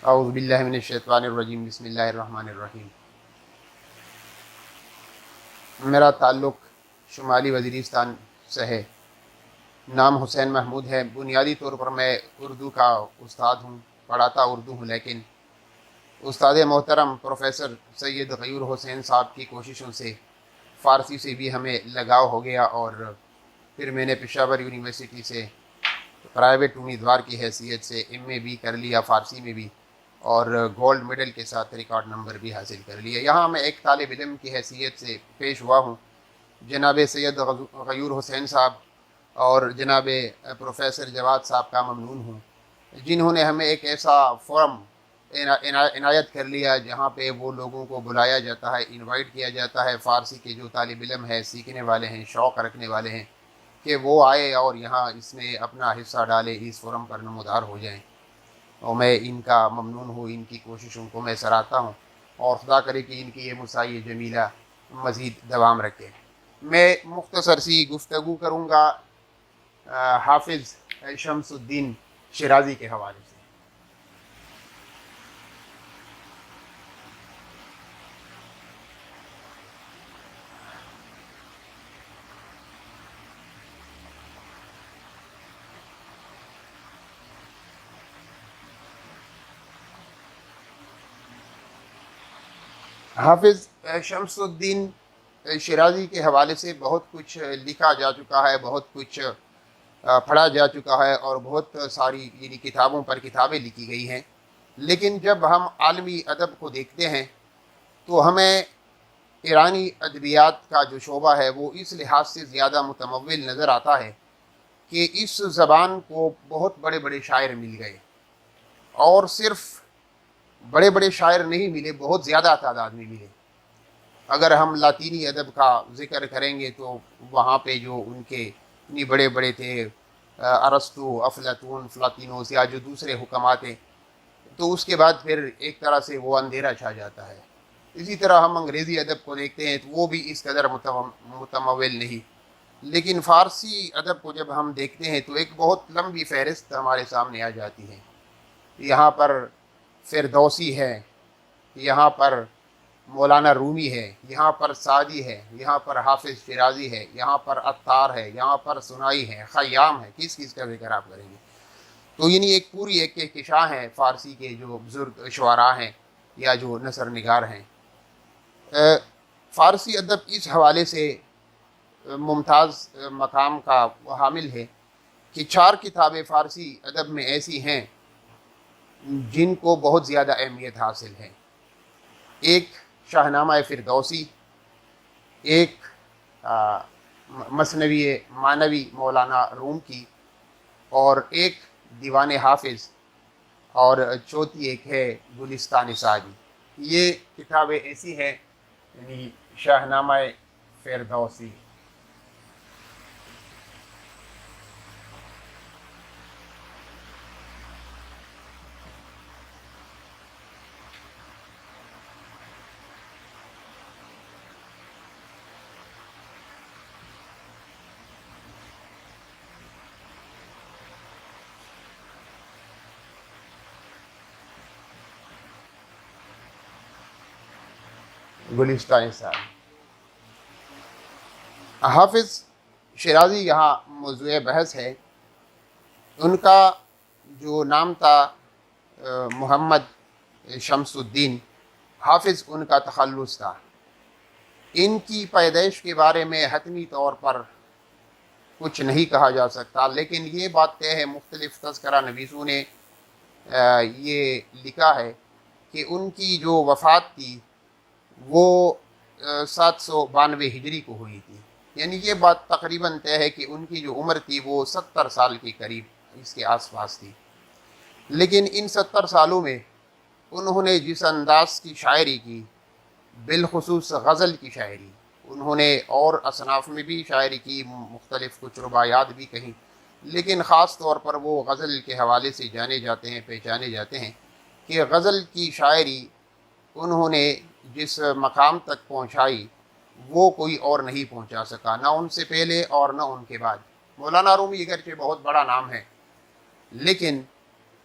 اعوذ باللہ من الشیطان الرجیم، بسم اللہ الرحمن الرحیم۔ میرا تعلق شمالی وزیرستان سے ہے۔ نام حسین محمود ہے۔ بنیادی طور پر میں اردو کا استاد ہوں، پڑھاتا اردو ہوں، لیکن استاد محترم پروفیسر سید غیور حسین صاحب کی کوششوں سے فارسی سے بھی ہمیں لگاؤ ہو گیا، اور پھر میں نے پشاور یونیورسٹی سے پرائیویٹ امیدوار کی حیثیت سے ایم اے بھی کر لیا فارسی میں بھی، اور گولڈ میڈل کے ساتھ ریکارڈ نمبر بھی حاصل کر لیا۔ یہاں میں ایک طالب علم کی حیثیت سے پیش ہوا ہوں۔ جناب سید غیور حسین صاحب اور جناب پروفیسر جواد صاحب کا ممنون ہوں، جنہوں نے ہمیں ایک ایسا فورم عنایت کر لیا جہاں پہ وہ لوگوں کو بلایا جاتا ہے، انوائٹ کیا جاتا ہے، فارسی کے جو طالب علم ہیں، سیکھنے والے ہیں، شوق رکھنے والے ہیں، کہ وہ آئے اور یہاں اس میں اپنا حصہ ڈالے، اس فورم پر نمودار ہو جائیں۔ اور میں ان کا ممنون ہوں، ان کی کوششوں کو میں سراہتا ہوں، اور خدا کرے کہ ان کی یہ مساعی جمیلہ مزید دوام رکھے۔ میں مختصر سی گفتگو کروں گا حافظ شمس الدین شیرازی کے حوالے سے۔ حافظ شمس الدین شیرازی کے حوالے سے بہت کچھ لکھا جا چکا ہے، بہت کچھ پڑھا جا چکا ہے، اور بہت ساری یعنی کتابوں پر کتابیں لکھی گئی ہیں۔ لیکن جب ہم عالمی ادب کو دیکھتے ہیں تو ہمیں ایرانی ادبیات کا جو شعبہ ہے وہ اس لحاظ سے زیادہ متمول نظر آتا ہے کہ اس زبان کو بہت بڑے بڑے شاعر مل گئے، اور صرف بڑے بڑے شاعر نہیں ملے، بہت زیادہ تعداد میں ملے۔ اگر ہم لاطینی ادب کا ذکر کریں گے تو وہاں پہ جو ان کے اتنی بڑے بڑے تھے، ارسطو، افلاطون، فلاطینوس، یا جو دوسرے حکمات ہیں، تو اس کے بعد پھر ایک طرح سے وہ اندھیرا چھا جاتا ہے۔ اسی طرح ہم انگریزی ادب کو دیکھتے ہیں تو وہ بھی اس قدر متمول نہیں۔ لیکن فارسی ادب کو جب ہم دیکھتے ہیں تو ایک بہت لمبی فہرست ہمارے سامنے آ جاتی ہے۔ یہاں پر فردوسی ہے، یہاں پر مولانا رومی ہے، یہاں پر سعدی ہے، یہاں پر حافظ شیرازی ہے، یہاں پر عطار ہے، یہاں پر ثنائی ہے، خیام ہے، کس کس کا ذکر آپ کریں گے؟ تو یعنی ایک پوری ایک کہکشاں ہے فارسی کے جو بزرگ شعراء ہیں یا جو نثر نگار ہیں۔ فارسی ادب اس حوالے سے ممتاز مقام کا حامل ہے کہ 4 کتابیں فارسی ادب میں ایسی ہیں جن کو بہت زیادہ اہمیت حاصل ہے۔ ایک شاہنامہ فردوسی، ایک مثنوی معنوی مولانا روم کی، اور ایک دیوان حافظ، اور چوتھی ایک ہے گلستان سعدی۔ یہ کتابیں ایسی ہیں، یعنی شاہنامہ فردوسی، گلستان سعدی۔ حافظ شیرازی یہاں موضوع بحث ہے۔ ان کا جو نام تھا محمد شمس الدین، حافظ ان کا تخلص تھا۔ ان کی پیدائش کے بارے میں حتمی طور پر کچھ نہیں کہا جا سکتا، لیکن یہ بات طے ہے، مختلف تذکرہ نویسوں نے یہ لکھا ہے کہ ان کی جو وفات تھی وہ 792 ہجری کو ہوئی تھی۔ یعنی یہ بات تقریباً طے ہے کہ ان کی جو عمر تھی وہ 70 سال کے قریب اس کے آس پاس تھی۔ لیکن ان 70 سالوں میں انہوں نے جس انداز کی شاعری کی، بالخصوص غزل کی شاعری، انہوں نے اور اصناف میں بھی شاعری کی، مختلف کچھ رباعیات بھی کہیں، لیکن خاص طور پر وہ غزل کے حوالے سے جانے جاتے ہیں، پہچانے جاتے ہیں کہ غزل کی شاعری انہوں نے جس مقام تک پہنچائی وہ کوئی اور نہیں پہنچا سکا، نہ ان سے پہلے اور نہ ان کے بعد۔ مولانا رومی اگرچہ بہت بڑا نام ہے، لیکن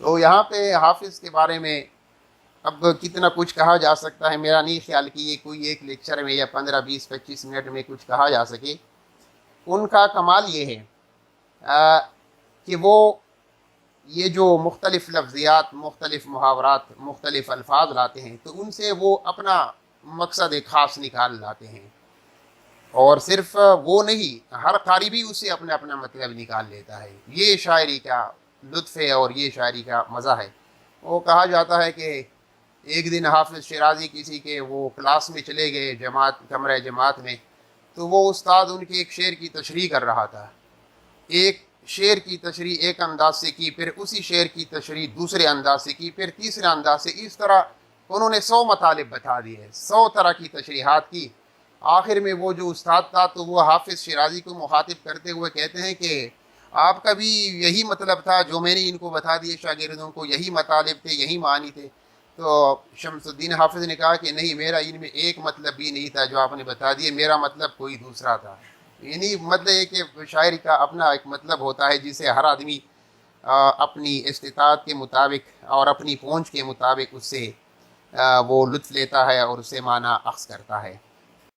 تو یہاں پہ حافظ کے بارے میں اب کتنا کچھ کہا جا سکتا ہے، میرا نہیں خیال کہ یہ کوئی ایک لیکچر میں یا 15 20 25 منٹ میں کچھ کہا جا سکے۔ ان کا کمال یہ ہے کہ وہ یہ جو مختلف لفظیات، مختلف محاورات، مختلف الفاظ لاتے ہیں تو ان سے وہ اپنا مقصد ایک خاص نکال لاتے ہیں، اور صرف وہ نہیں، ہر قاری بھی اسے اپنا اپنا مطلب نکال لیتا ہے۔ یہ شاعری کا لطف ہے اور یہ شاعری کا مزہ ہے۔ وہ کہا جاتا ہے کہ ایک دن حافظ شیرازی کسی کے وہ کلاس میں چلے گئے، کمرہ جماعت میں، تو وہ استاد ان کے ایک شعر کی تشریح کر رہا تھا۔ ایک شعر کی تشریح ایک انداز سے کی، پھر اسی شعر کی تشریح دوسرے انداز سے کی، پھر تیسرے انداز سے، اس طرح انہوں نے 100 مطالب بتا دیے، 100 طرح کی تشریحات کی۔ آخر میں وہ جو استاد تھا تو وہ حافظ شیرازی کو مخاطب کرتے ہوئے کہتے ہیں کہ آپ کا بھی یہی مطلب تھا جو میں نے ان کو بتا دیے، شاگردوں کو یہی مطالب تھے، یہی معنی تھے؟ تو شمس الدین حافظ نے کہا کہ نہیں، میرا ان میں ایک مطلب بھی نہیں تھا جو آپ نے بتا دیے، میرا مطلب کوئی دوسرا تھا۔ یعنی مطلب ہے کہ شاعری کا اپنا ایک مطلب ہوتا ہے جسے ہر آدمی اپنی استطاعت کے مطابق اور اپنی پہنچ کے مطابق اس سے وہ لطف لیتا ہے اور اسے معنی اخذ کرتا ہے۔